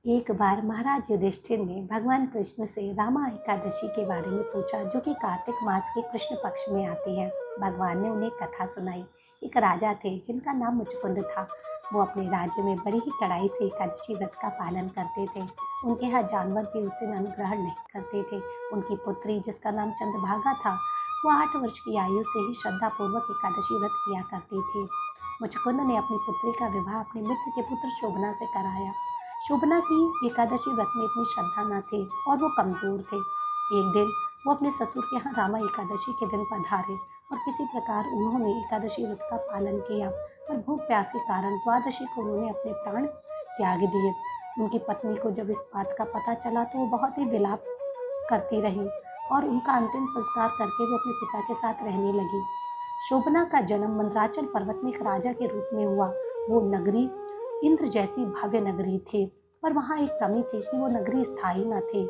एक बार महाराज युधिष्ठिर ने भगवान कृष्ण से रामा एकादशी के बारे में पूछा, जो कि कार्तिक मास के कृष्ण पक्ष में आती है। भगवान ने उन्हें कथा सुनाई। एक राजा थे जिनका नाम मुचकुंद था। वो अपने राज्य में बड़ी ही कड़ाई से एकादशी व्रत का पालन करते थे। उनके यहाँ जानवर भी उस दिन अन्न ग्रहण नहीं करते थे। उनकी पुत्री, जिसका नाम चंद्रभागा था, वो 8 वर्ष की आयु से ही श्रद्धापूर्वक एकादशी व्रत किया करती थी। मुचकुंद ने अपनी पुत्री का विवाह अपने मित्र के पुत्र शोभना से कराया। शोभना की एकादशी व्रत में इतनी श्रद्धा न थी और वो कमजोर थे। एक दिन वो अपने ससुर के यहाँ रामा एकादशी के दिन पधारे और किसी प्रकार उन्होंने एकादशी व्रत का पालन किया, पर भूख प्यास के कारण द्वादशी को उन्होंने अपने प्राण त्याग दिए। उनकी पत्नी को जब इस बात का पता चला तो वो बहुत ही विलाप करती रही और उनका अंतिम संस्कार करके वो अपने पिता के साथ रहने लगी। शोभना का जन्म मंदराचल पर्वत में एक राजा के रूप में हुआ। वो नगरी इंद्र जैसी भव्य नगरी थी, पर वहाँ एक कमी थी कि वो नगरी स्थायी न थी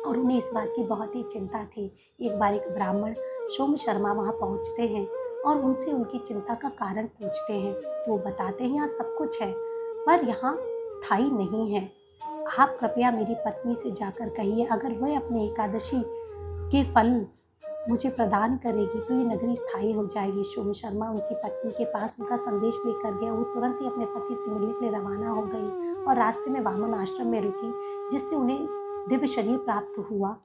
और उन्हें इस बात की बहुत ही चिंता थी। एक बार एक ब्राह्मण सोम शर्मा वहाँ पहुँचते हैं और उनसे उनकी चिंता का कारण पूछते हैं, तो वो बताते हैं यहाँ सब कुछ है, पर यहाँ स्थायी नहीं है। आप कृपया मेरी पत्नी से जाकर कहिए, अगर वह अपने एकादशी के फल मुझे प्रदान करेगी तो ये नगरी स्थायी हो जाएगी। सोम शर्मा उनकी पत्नी के पास उनका संदेश लेकर गया। वो तुरंत ही अपने पति से मिलने के लिए रवाना हो गई और रास्ते में वामन आश्रम में रुकी, जिससे उन्हें दिव्य शरीर प्राप्त हुआ,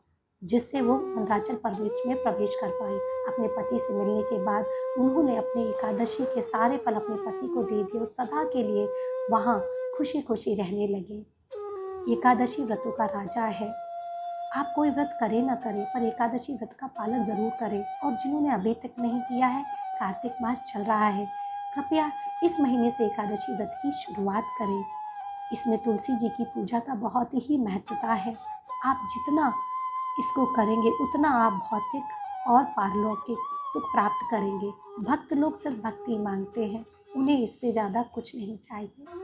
जिससे वो मंदराचल पर्वत में प्रवेश कर पाए। अपने पति से मिलने के बाद उन्होंने अपने एकादशी के सारे फल अपने पति को दे दिए और सदा के लिए वहाँ खुशी खुशी रहने लगे। एकादशी व्रतों का राजा है। आप कोई व्रत करें ना करें, पर एकादशी व्रत का पालन जरूर करें। और जिन्होंने अभी तक नहीं किया है, कार्तिक मास चल रहा है, कृपया इस महीने से एकादशी व्रत की शुरुआत करें। इसमें तुलसी जी की पूजा का बहुत ही महत्वता है। आप जितना इसको करेंगे उतना आप भौतिक और पारलौकिक सुख प्राप्त करेंगे। भक्त लोग सिर्फ भक्ति मांगते हैं, उन्हें इससे ज़्यादा कुछ नहीं चाहिए।